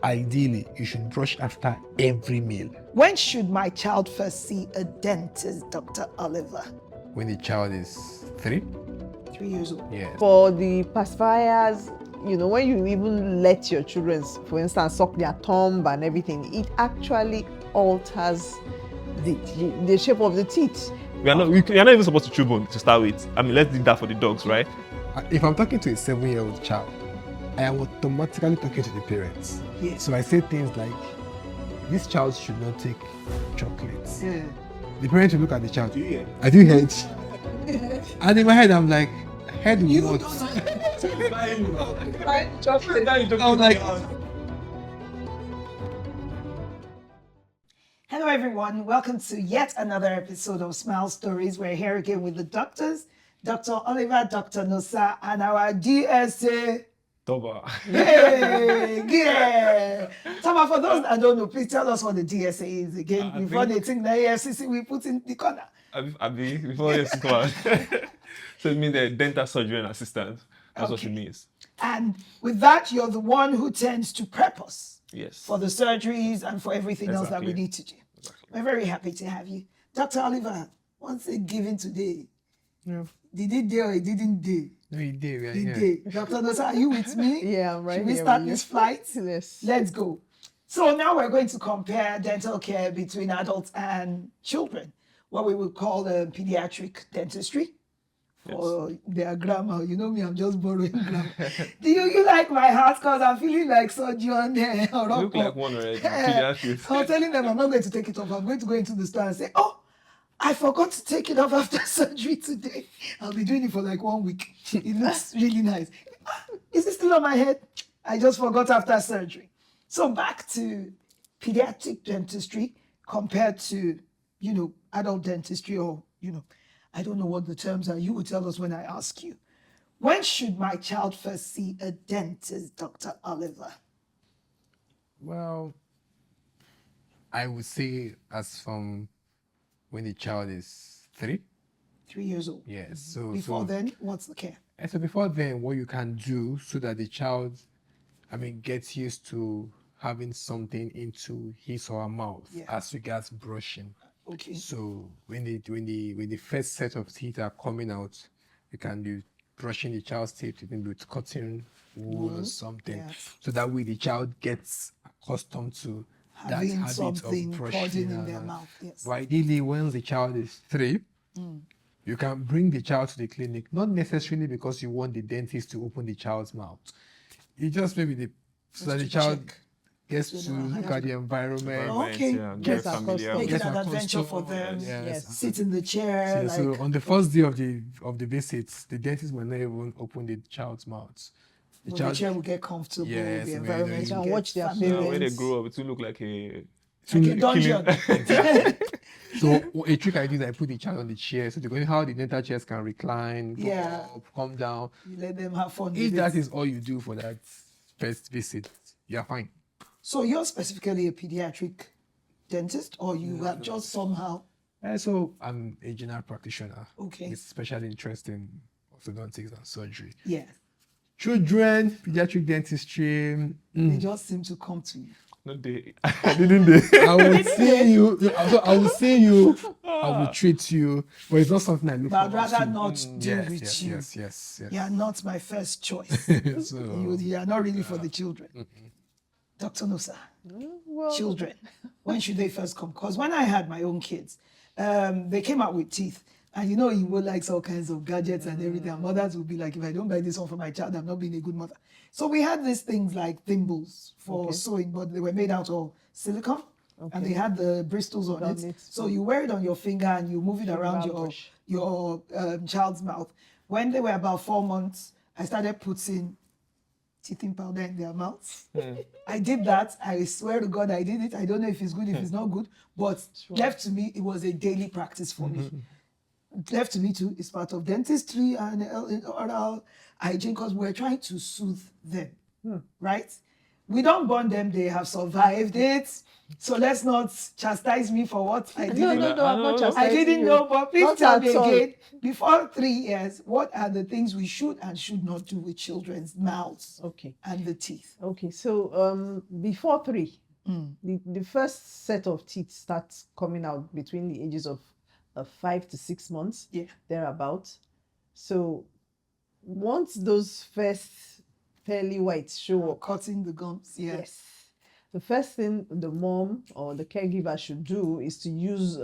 ideally, you should brush after every meal. When should my child first see a dentist, Dr. Oliver? When the child is 3? 3 years old. Yes. For the pacifiers, when you even let your children, for instance, suck their thumb and everything, it actually alters the shape of the teeth. You're not even supposed to chew bone to start with. I mean, let's do that for the dogs, right? If I'm talking to a 7-year-old child, I am automatically talking to the parents. Yes. So I say things like, this child should not take chocolates. Yeah. The parents will look at the child. I do hear it. And in my head, I'm like, head what? I'm like, Hello, everyone. Welcome to yet another episode of Smile Stories. We're here again with the doctors, Dr. Oliver, Dr. Nosa, and our DSA. Toba. Hey, yeah. Tama, for those that don't know, please tell us what the DSA is again before they think the AFCC we put in the corner. Before you come on. So it means the dental surgery assistant. That's what she means. And with that, you're the one who tends to prep us Yes. for the surgeries and for everything else that we Exactly. need to do. We're very happy to have you. Dr. Oliver, what's it given today? Yeah. Did it do or it didn't do? no, you did. We are It here. did. Dr. Nosa, are you with me? Yeah, I'm right Should we here start with you. this flight? Yes. Let's go. So now we're going to compare dental care between adults and children, what we would call pediatric dentistry. For their grammar, you know me, I'm just borrowing grammar. Do you like my heart? Because I'm feeling like surgeon. You look like one already. Pediatrics. I'm telling them I'm not going to take it off. I'm going to go into the store and say, oh, I forgot to take it off after surgery today. I'll be doing it for like 1 week. It looks really nice. Is it still on my head? I just forgot after surgery. So back to pediatric dentistry compared to, adult dentistry or, I don't know what the terms are. You will tell us when I ask you. When should my child first see a dentist, Dr. Oliver? Well, I would say as from when the child is 3. 3 years old. Yes. So Before then, what's the care? And so before then, what you can do so that the child, gets used to having something into his or her mouth as regards brushing. Okay. So when the first set of teeth are coming out, you can be brushing the child's teeth with cotton wool or something. Yes. So that way the child gets accustomed to that Having habit something of plodding brushing. in their mouth. Yes. But ideally, once the child is 3, you can bring the child to the clinic, not necessarily because you want the dentist to open the child's mouth. You just maybe so that the to child check. gets to look at the environment. Okay. Yeah, Get get familiar. Make Get it an accustomed, adventure for them. yes. Sit in the chair. So on the first day of the visits, the dentist will not even open the child's mouth. The chair will get comfortable. Yes, the I mean, environment you will can get watch their familiar. When they parents. grow up, it will look like a Like a dungeon. So a trick I do is I put the child on the chair, so they're how the dental chairs can recline, go up, come down. You let them have fun If with that it. is all you do for that first visit, you're fine. So you're specifically a pediatric dentist, or you have just somehow? So I'm a general practitioner. Okay. With special interest in orthodontics and surgery. Yeah. Children, pediatric dentistry. They just seem to come to you. no day. Didn't they? I will see you. I will see you. I will treat you. But it's not something I look But I'd forward rather to. not deal Yes, with yes, you. yes. You are not my first choice. So, You are not really for the children. Dr. Nosa, Well, children, when should they first come? Because when I had my own kids, they came out with teeth. And you would like all kinds of gadgets and everything. And mothers would be like, if I don't buy this one for my child, I'm not being a good mother. So we had these things like thimbles for sewing, but they were made out of silicone. And they had the bristles on it. So you wear it on your finger and you move it around your child's mouth. When they were about 4 months, I started putting teething powder in their mouths. I did that. I swear to God, I did it. I don't know if it's good, if it's not good, but left to me, it was a daily practice for me. Left to me too, it's part of dentistry and oral hygiene because we're trying to soothe them, right? we don't burn them, they have survived it. So let's not chastise me for what I No, didn't no, no, I'm not I I chastising didn't you. know, but please Not tell at me all. again, before 3 years, what are the things we should and should not do with children's mouths Okay. and the teeth? Okay, so before 3, the first set of teeth starts coming out between the ages of 5 to 6 months, Yeah. thereabouts. So once those first pearly whites show up, Cutting the gums, yeah. yes, the first thing the mom or the caregiver should do is to use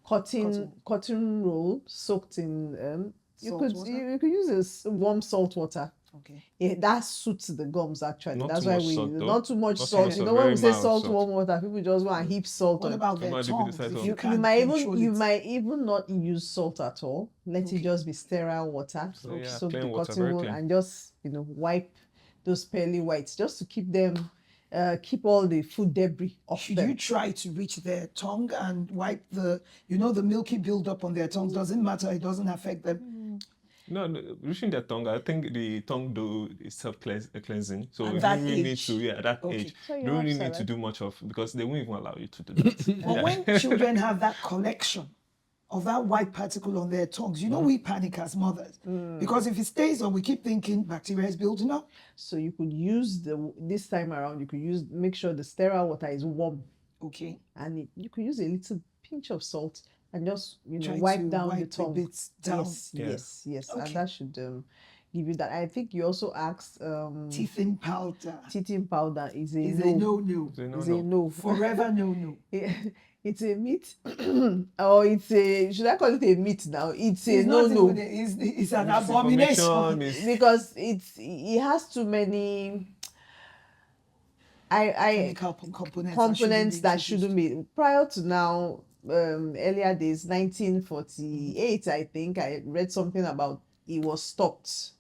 cotton roll soaked in Salt water? you could use warm salt water. Okay. That suits the gums actually. Not That's too why much we salt, though. not too much Not too salt. much You salt, know when we very say mild salt, salt. warm water, people just want to heap salt What on. about their Come on, the bit tongues? of If salt. You can't might control you it? might even not use salt at all. Let it just be sterile water. So, yeah, Soak plain the water, cotton very wool clean. and just wipe those pearly whites just to keep them keep all the food debris off Should them. you try to reach their tongue and wipe the milky buildup on their tongues? Doesn't matter. It doesn't affect them. No, reaching their tongue, I think the tongue though is self-cleansing. So At you that don't really need age. to, at that Okay. age, So you you don't have really need to salad. do much of, because they won't even allow you to do that. But when children have that collection of that white particle on their tongues, we panic as mothers. Because if it stays on, we keep thinking bacteria is building up. So you could use this time around. You could make sure the sterile water is warm, Okay. and you could use a little pinch of salt and just Try wipe to down the wipe the tongue. bits down. Yes, Yeah. yes, Okay. and that should give you that. I think you also asked Teething powder teething powder is a is no. a no-no. So, no, Is no. a no. Forever no-no. It's a myth, or it's a, should I call it a myth now? It's a It's not no. even it's an abomination. Misinformation, Because it has too many Chemical components components that introduced. shouldn't be. Prior to now, earlier days, 1948, I think I read something about it was stopped.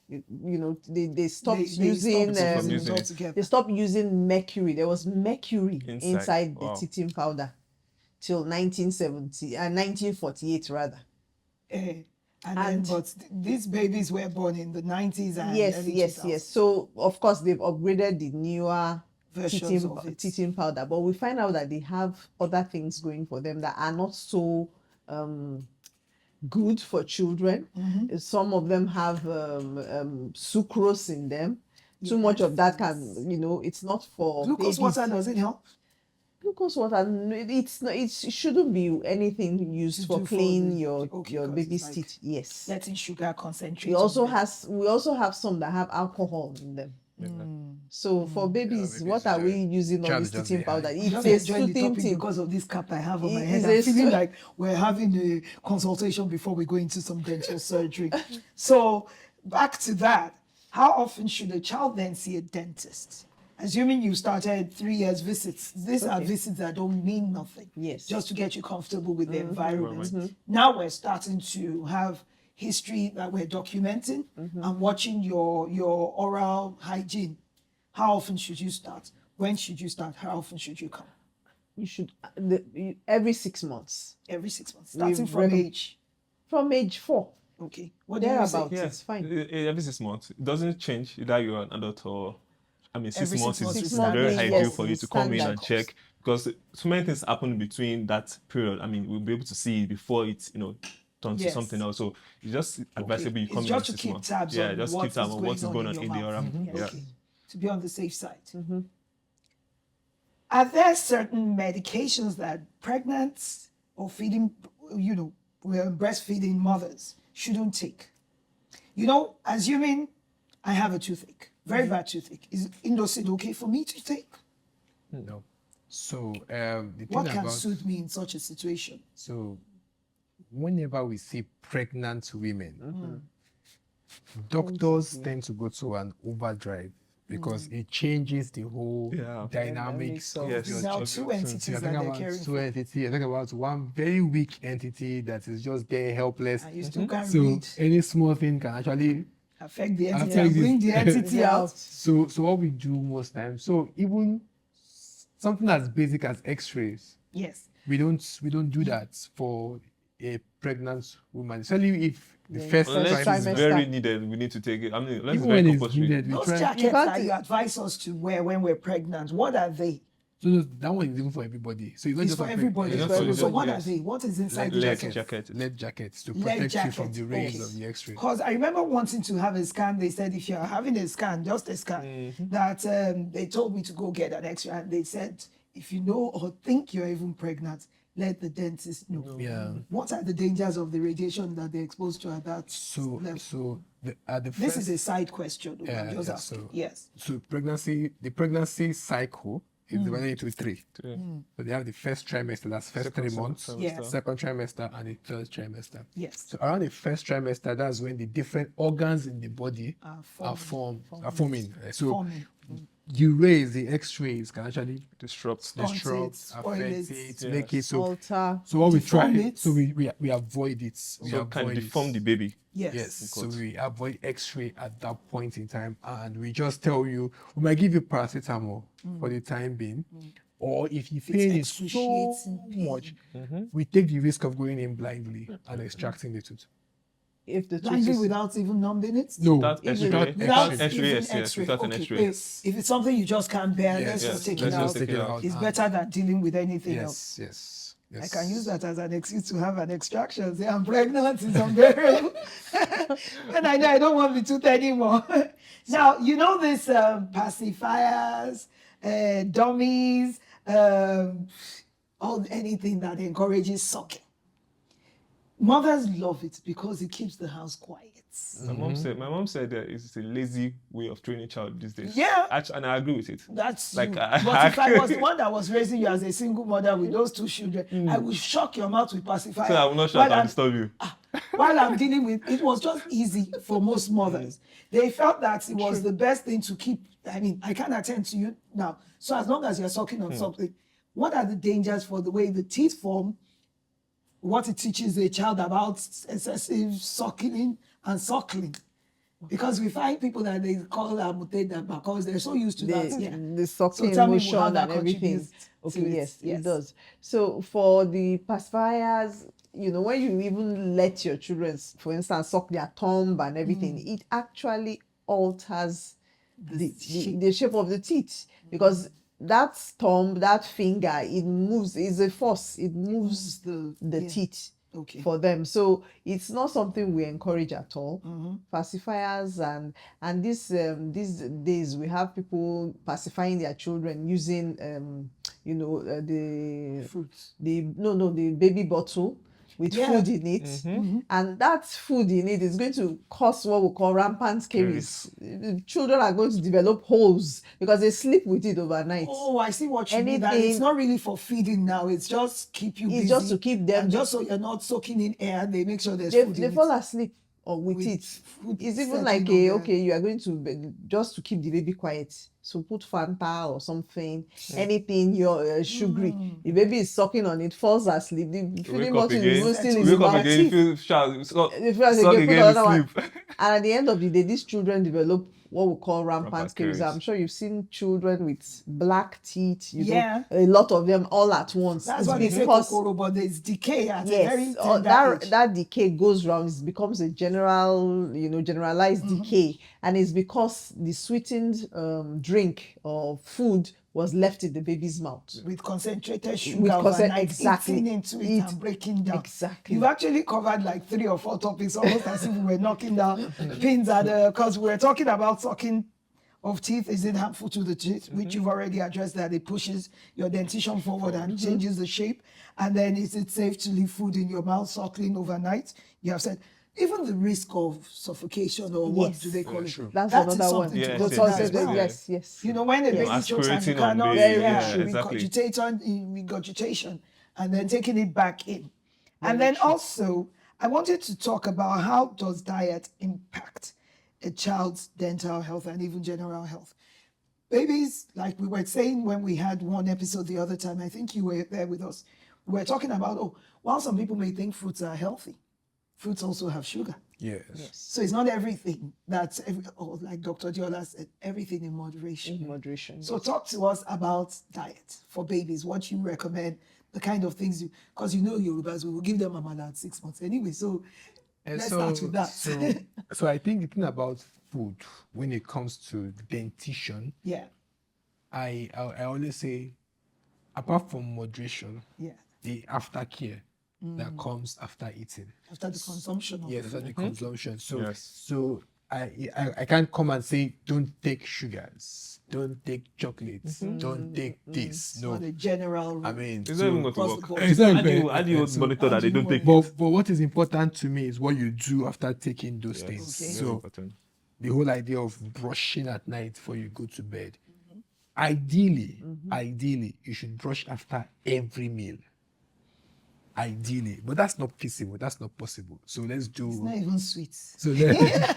They stopped They using stopped using it using it. altogether. they stopped using mercury. There was mercury inside the Wow. teething powder till 1948 rather. And but these babies were born in the 90s and Yes, early yes, 2000s. yes. So of course they've upgraded the newer Versions of it. teething powder, but we find out that they have other things going for them that are not so good for children. Mm-hmm. Some of them have sucrose in them. Too much of that can, it's not for Glucose babies. water, does it help? Glucose water, it's not. It shouldn't be anything used To for do for clean the- your okay, your 'cause baby's it's like teeth. Yes. Letting sugar concentrate. We on also them. have some that have alcohol in them. So for babies, babies what are we using all child this just teething be high. powder? I'm It's just a enjoying the soothing topic thing. because of this cap I have on my It head. is I'm a feeling so- like we're having a consultation before we go into some dental surgery. So back to that, how often should a child then see a dentist? Assuming you started 3 years visits, these are Okay. visits that don't mean nothing. Yes. Just to get you comfortable with the environment. Right. Now we're starting to have history that we're documenting and watching your oral hygiene. How often should you start? When should you start? How often should you come? You should every 6 months Every 6 months, starting We've from read- age. from age 4. Okay. What do you say? Thereabouts. Yeah, It's fine. Every 6 months. It doesn't change either you're an adult or, six Every 6 months months is is very standard. ideal Yes, for you it's to come in standard. and check, because so many things happen between that period. I mean, we'll be able to see it before it's turns to Yes. something else. So it's just advisable you It's come in just in to 6 keep months. tabs Yeah, on just what keep tabs is on what is going on your in the mouth. around. Yeah. Okay. To be on the safe side. Mm-hmm. Are there certain medications that pregnant or feeding, breastfeeding mothers shouldn't take? Assuming I have a toothache, very bad toothache, is Indocid okay for me to take? No. So the thing What can about suit me in such a situation? so whenever we see pregnant women, doctors tend to go to an overdrive because it changes the whole Yeah. dynamics of Yes. your Now child. two So entities you're that talking they're about caring two for. entities. You're talking about one very weak entity that is just there helpless. And you still can't So read, any small thing can actually affect the entity, affect and bring the this- entity out. So what we do most times, so even something as basic as X-rays, Yes. we don't do that for a pregnant woman, especially if the Yeah. first Unless it's trimester. very needed, we need to take it. I mean, unless it's even very when it's compulsory. needed, we Those try. jackets can't- that you advise us to wear when we're pregnant, what are they? So that one is even for everybody. So it's not It's just for everybody. It's It's for for So everybody, what are yes. they? What is inside the Lead jacket? jacket. lead jackets to Lead protect you from jackets, the rays okay. of the X-ray. Because I remember wanting to have a scan. They said if you're having a scan, just a scan, that they told me to go get an X-ray, and they said if you know or think you're even pregnant, let the dentist know. Yeah. What are the dangers of the radiation that they're exposed to at that So level? at the This first, is a side question. Though, I'm just asking. so Yes. So the pregnancy cycle is divided into three. So they have the first trimester, that's first 3 months, Yes. second trimester, and the third trimester. Yes. So around the first trimester, that's when the different organs in the body are forming. So Forming. you raise the X-rays can actually Disrupt. disrupt, spoil affect it. it, make it so. Alter. So what we Deform try, it. so we avoid it. We So can avoid deform it. the baby. Yes. Yes, so we avoid X-ray at that point in time, and we just tell you we might give you paracetamol for the time being, or if your pain is so excruciating pain. much, we take the risk of going in blindly and extracting the tooth. If the tooth Blindly is without even numbing it? No, Without If X-ray. without Without X-ray. X-ray, even yes, yes. X-ray. Without an Okay, X-ray. if it's something you just can't bear, let's Yes, just take let's it just out. take it out. It's And- better than dealing with anything else. Yes, yes, I yes. can use that as an excuse to have an extraction. Say I'm pregnant, it's unbearable. And I know I don't want the tooth anymore. Now, you know this pacifiers, dummies, anything that encourages sucking. Mothers love it because it keeps the house quiet. My mom said that it's a lazy way of training a child these days. Yeah. And I agree with it. That's Like, you. I- But if I was the one that was raising you as a single mother with those two children, I would shock your mouth with pacifier. So I will not shout while and I'm- disturb you. While I'm dealing with it, was just easy for most mothers. They felt that it was the best thing to keep. I mean, I can't attend to you now. So as long as you're sucking on something, what are the dangers for the way the teeth form? What it teaches a child about excessive suckling and suckling. Because we find people that they call amuteda because they're so used to that. Yeah. the sucking tell me motion how that and everything. contributes Okay, to it. yes, Yes. it does. So for the pacifiers, when you even let your children, for instance, suck their thumb and everything, it actually alters the shape of the teeth because that thumb, that finger, it moves. It's a force. It moves the teeth. Okay. For them, so it's not something we encourage at all. Pacifiers and these days we have people pacifying their children using the Fruits. the baby bottle with food in it, and that food in it is going to cause what we call rampant caries. Children are going to develop holes because they sleep with it overnight. Oh, I see what you mean. That Anything- it's not really for feeding now. It's just keep you busy. It's just to keep them- And just so you're not soaking in air. They make sure there's they food they in fall it. asleep or with With it. food It's even setting like on there. you are going to just to keep the baby quiet. So put Fanta or something, anything sugary. The baby is sucking on it, falls asleep. The Wake feeding up bottle is again. even still in Wake the up back. again. Feel shout. Suck They feel like they suck get put again. another one. Sleep. And at the end of the day, these children develop what we call rampant Rampant caries. caries. I'm sure you've seen children with black teeth. Yeah. A lot of them all at once. That's It's why they say because- kokoro, but there's decay at a very Yes, tender age. that decay goes round. It becomes a generalized decay, and it's because the sweetened drink or food was left in the baby's mouth. With concentrated sugar With overnight, exactly. eating into it and breaking down. Exactly. You've actually covered like 3 or 4 topics, almost as if we were knocking down pins at because we're talking about sucking of teeth. Is it harmful to the teeth? Which you've already addressed, that it pushes your dentition forward and changes the shape. And then is it safe to leave food in your mouth suckling overnight? You have said even the risk of suffocation or what Yes. do they call it? That's That is another one. something to Yes, consider yes, as well. Yes. You know, when a baby chokes and you Aspirating on cannot, the- exactly. regurgitation, and then taking it back in. And then also, I wanted to talk about how does diet impact a child's dental health and even general health. Babies, like we were saying when we had one episode the other time, I think you were there with us, we were talking about, while some people may think fruits are healthy, fruits also have sugar. Yes. So it's not everything that's, like Dr. Diola said, everything in moderation. Moderation. So talk to us about diet for babies, what you recommend the kind of things you, because you know Yorubas, we will give them amala at 6 months anyway. So And let's start with that. So I think the thing about food when it comes to dentition, Yeah, I always say, apart from moderation, yeah. the aftercare that comes after eating. After the consumption of Yes, after the consumption. So Yes. so I can't come and say don't take sugars, don't take chocolates, don't take this. it's No, not a general rule. I mean, It's not even going to across the work. board. Exactly. How do you So- monitor that they don't take but what is important to me is what you do after taking those Yes, things. Okay. very So important. the whole idea of brushing at night before you go to bed. Ideally, you should brush after every meal. Ideally, but that's not feasible. That's not possible. So let's do. It's not even sweet. So let's.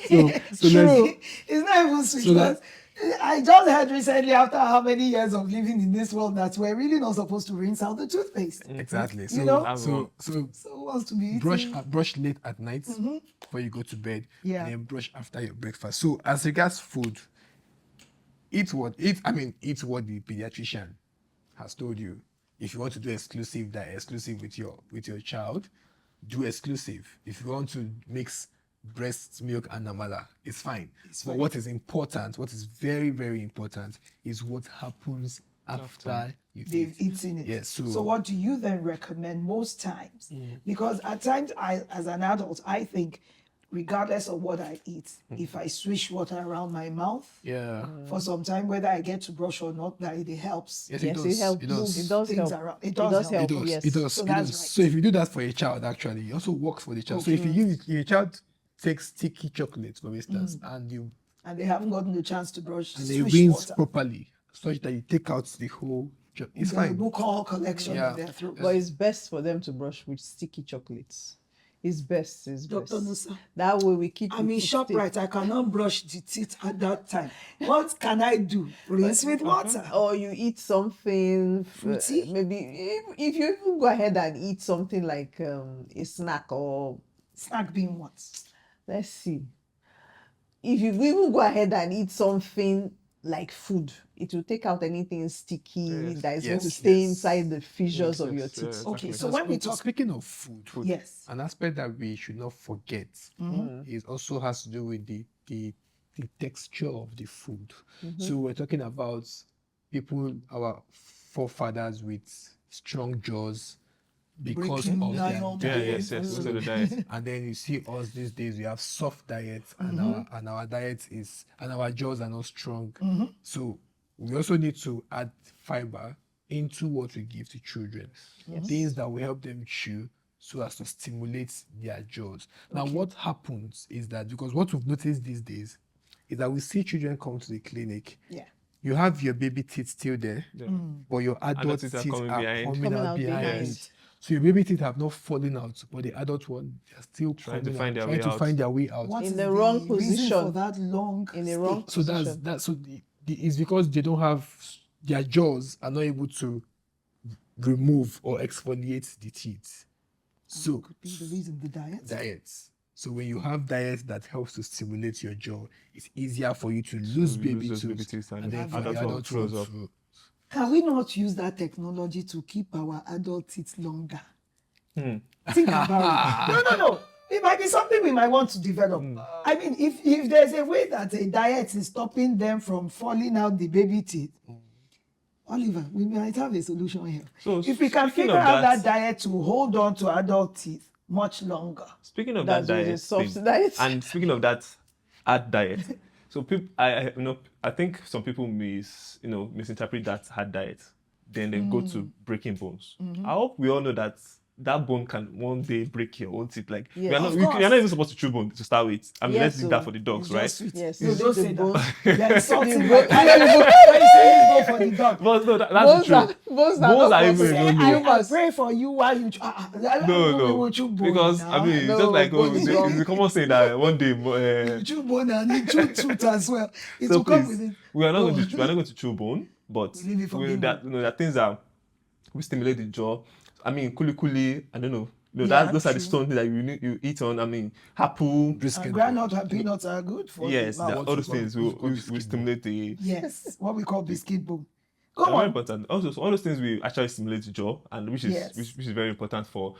so let's. It's not even sweet. So that- because I just heard recently, after how many years of living in this world, that we're really not supposed to rinse out the toothpaste. Exactly. You know? So So who wants to be brush eating? brush late at night before you go to bed. Yeah. And then brush after your breakfast. So as regards food, eat what the pediatrician has told you. If you want to do exclusive with your child, do exclusive. If you want to mix breast milk and amala, it's fine. But what is important, what is very, very important, is what happens after you They've eat. eaten it. Yes, So, so- what do you then recommend most times? Because at times, as an adult, I think, regardless of what I eat, if I swish water around my mouth Yeah. for some time, whether I get to brush or not, that it helps. Yes, Yes, it helps. It does. It does Things help. around. It does help. It does. Yes. It does. So it that's does. right. So if you do that for your child, actually, it also works for the child. So if your child takes sticky chocolates, for instance, and And they haven't gotten the chance to brush, they swish rinse water. properly, such that you take out the whole. It's The fine. alcohol collection Yeah. in their throat. But it's best for them to brush with sticky chocolates. It's best. It's Dr. best. Nusa, That way we keep. I'm in ShopRite. I cannot brush the teeth at that time. What can I do? Rinse with water. Or you eat something Fruity? maybe if you even go ahead and eat something like a snack, or Snack being what? let's see, if you even go ahead and eat something like food, it will take out anything sticky that is going to Yes, stay yes. inside the fissures of Yes, your yes, teeth. Okay, exactly. so when we talk, Speaking of food, yes, an aspect that we should not forget is also has to do with the texture of the food. So we're talking about people, our forefathers with strong jaws because Breaking of their lion Yeah, diet. yes. Most of the diet. And then you see us these days, we have soft diets and our diet is, and our jaws are not strong. So we also need to add fiber into what we give to children. Things that will help them chew so as to stimulate their jaws. Now, what happens is that, because what we've noticed these days is that we see children come to the clinic. yeah, You have your baby teeth still there, but your adult teeth teeth are coming behind. coming out out behind. behind. So your baby teeth have not fallen out, but the adult one, they are still Trying to coming find out, their trying way to out. find their way out. what In is the wrong reason position. for that long In the stay? wrong So that's so it's because they don't have, their jaws are not able to remove or exfoliate the teeth. So Could be the reason, the diet. diets. So when you have diet that helps to stimulate your jaw, it's easier for you to lose baby those baby tooth, teeth and and then for adult the one adult throws one up. to. Can we not use that technology to keep our adult teeth longer? Hmm. Think about it. No. It might be something we might want to develop. I mean, if there's a way that a diet is stopping them from falling out the baby teeth, Oliver, we might have a solution here. So, If we can speaking figure of out that- that diet to hold on to adult teeth much longer. Speaking of That's that with the diet soft thing, diet. and speaking of that hard diet, so people, I think some people misinterpret that hard diet, then they go to breaking bones. I hope we all know that bone can one day break your own teeth. Like Yes. we are not, Of we, course. we are not even supposed to chew bone to start with. I mean, Yes, let's leave that so for the dogs, It's right? just sweet. Yes, No, it's don't the say bone. that. You're insulting bone- my When you say you go for the dog. But no, that's Bones true. are Bones not are even possible. Say, no, no. I Humans. pray for you while you. No, We chew bone because now. I mean, it's No, just like bone is wrong. it's a common saying that one day You chew bone and you chew tooth as well. It so will come please, with it. we are not Oh. going to chew bone, but We leave it for being there are things that we stimulate the jaw. I mean, kuli, I don't know. No, Yeah, those are the true. stones that you eat on. I mean, apple. Brisket. And groundnut and peanuts are good for Yes, the mouth. all those what things we will call biscuit stimulate the. Yes, what we call biscuit bone. Go They're very on. important. Also, so all those things will actually stimulate jaw, and which is Yes. which is very important for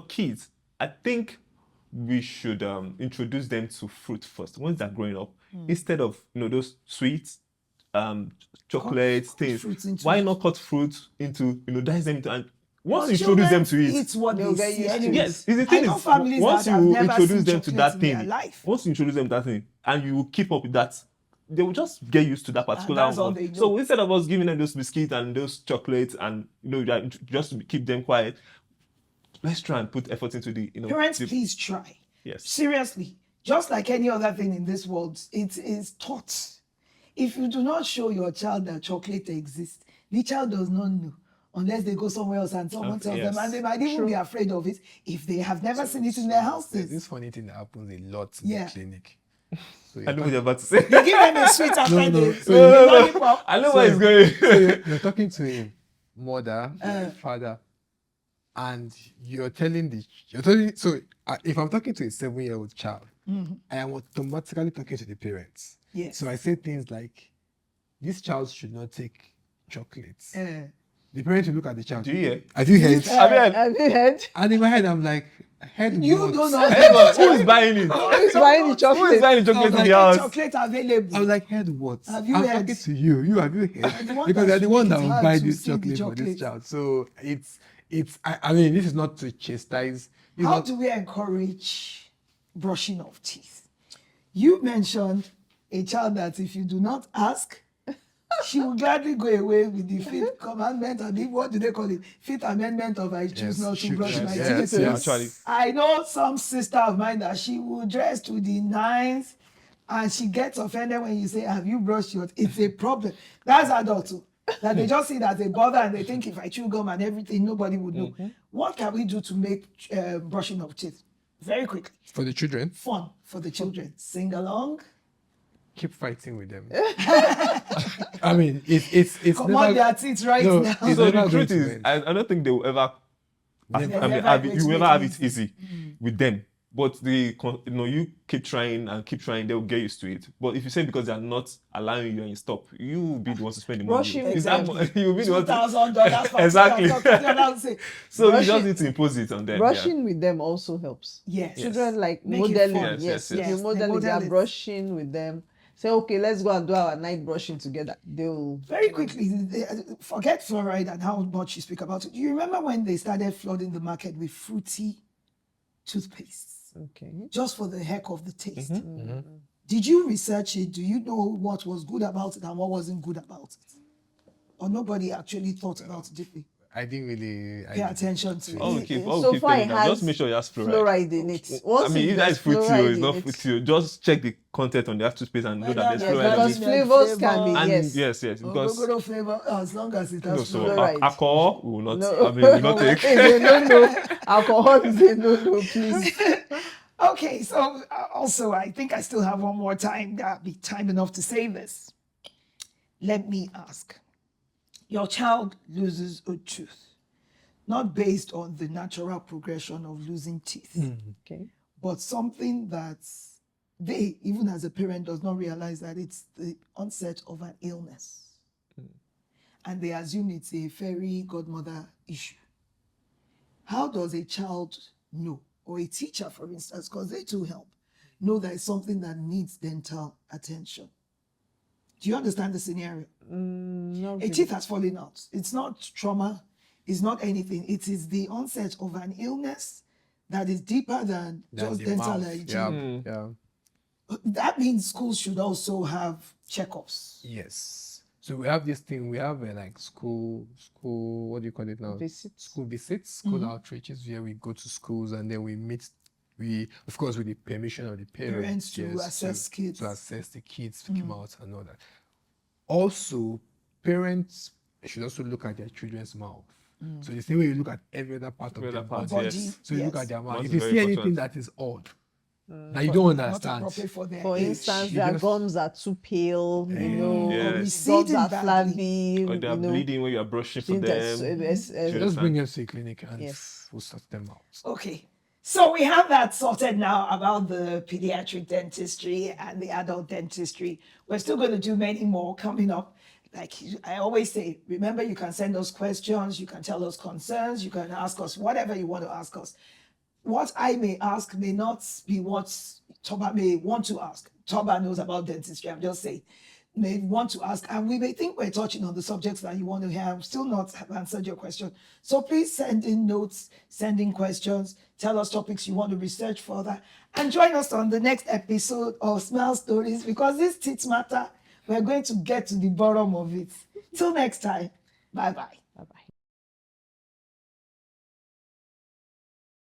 kids. I think we should introduce them to fruit first once they're growing up, instead of those sweets, chocolates, Cut things. fruits into Why it. not cut fruit into dice them into, and once But you introduce them to children it, eat what they'll they get see used to it. anyway. yes, the I thing know is, families once that have you never introduce seen them to chocolates that in thing, their life. once you introduce them to that thing, and you keep up with that, they will just get used to that particular that's all one. they know. So instead of us giving them those biscuits and those chocolates and just to keep them quiet, let's try and put effort into the Parents, the- please try. Yes. Seriously, just like any other thing in this world, it is taught. If you do not show your child that chocolate exists, the child does not know unless they go somewhere else and someone tells them, yes. and they might even be afraid of it if they have never seen it in their There's houses. this funny thing that happens a lot in Yeah. the clinic. So I know what you're about to say. They give them a sweet after No, the no. lollipop. I know where it's going. So you're talking to him, mother, father, and you're telling. So if I'm talking to a 7-year-old child, I am automatically talking to the parents. Yes. So I say things like, "This child should not take chocolates." Uh, The parents will look at the child. Do you hear? Have you heard? I mean, Have you heard? And in my head, I'm like, "Heard you what?" don't know. hey, but who is buying it? Who's buying the Who is chocolate? buying the chocolate in the Like house? chocolate available. I was like, heard what? Have you I'm heard? talking to you. Have you heard? the one Because that they're the one that it's will hard buy to this see the chocolate for this chocolate. child. So I mean, this is not to chastise. It's How not- do we encourage brushing of teeth? You mentioned a child that if you do not ask, she will gladly go away with the fifth commandment, and what do they call it? Fifth amendment of I choose Yes, not to should- brush my yes, teeth. yes. Actually. I know some sister of mine that she will dress to the nines and she gets offended when you say, have you brushed your teeth? It's a problem. That's adult too. That they just see it as a bother and they think if I chew gum and everything, nobody would know. What can we do to make brushing of teeth? Very quickly. for the children. Fun for the children. Sing along. Keep fighting with them. I mean, it's Come never. on their teeth right No, now. it's So never the going truth to is, end. I don't think they will ever. I They mean, never have going it, to you will make never have it it easy with them. But you keep trying and keep trying, they'll get used to it. But if you say because they are not allowing you and you stop, you will be the one to spend the money. Brushing Is that Exactly. you will be the one to, $2,000 for Exactly. Exactly. So you Brushing- just need to impose it on them. Brushing with them also helps. Yes. Children like Make it modeling. fun. Yes, Yes, if yes. you Yes, model they it, they are model it. brushing with them. Say, okay, let's go and do our night brushing together. They'll Very quickly, forget fluoride and how much you speak about it. Do you remember when they started flooding the market with fruity toothpastes okay. just for the heck of the taste? Mm-hmm. Did you research it? Do you know what was good about it and what wasn't good about it? Or nobody actually thought about it deeply? I didn't really Pay attention to All it. we keep So far telling it them, has just make sure it has fluoride. fluoride in it. I Once mean, it if that has is fruity or fluoride it's in not it- fruity, just check the content on the toothpaste and know that there's Whether fluoride in because it. flavors can be And yes. yes, because Ogogoro flavor, as long as it has so fluoride. fluoride. alcohol we will not. No, I mean, we will not take. It's a no. Alcohol is a no, please. Okay, so also, I think I still have one more time. That'll be time enough to say this. Let me ask. Your child loses a tooth, not based on the natural progression of losing teeth, Okay. but something that they, even as a parent, does not realize that it's the onset of an illness. And they assume it's a fairy godmother issue. How does a child know, or a teacher, for instance, because they too help, know that it's something that needs dental attention? Do you understand the scenario? Not A really. teeth has fallen out. It's not trauma. It's not anything. It is the onset of an illness that is deeper than just the dental mouth. hygiene. Yeah. That means schools should also have checkups. Yes. So we have this thing. We have like school. What do you call it now? Visits. School visits, school outreaches, where we go to schools and then we meet. We, of course, with the permission of the Parents parents, to assess kids. to assess the kids, come out and all that. Also, parents should also look at their children's mouth. So the same way you look at every other part of Every their other part, body. yes. So you look Yes. at their mouth. Mouth If is you very see anything important. that is odd, that you don't Not understand, appropriate for their For age. instance, You their just- gums are too pale, you know, Yes. gums Receding are badly. flabby, Or they are you know. bleeding when you are brushing for That's- them. just bring them to the clinic and Yes. we'll sort them out. Okay. So we have that sorted now about the pediatric dentistry and the adult dentistry. We're still going to do many more coming up. like I always say, remember, you can send us questions, you can tell us concerns, you can ask us whatever you want to ask us. What I may ask may not be what Toba may want to ask. Toba knows about dentistry, I'm just saying. May want to ask, and we may think we're touching on the subjects that you want to hear. I'm still not have answered your question. So please send in notes, send in questions, tell us topics you want to research further, and join us on the next episode of Smile Stories, because this teeth matter. We're going to get to the bottom of it. Till next time, bye-bye. Bye bye.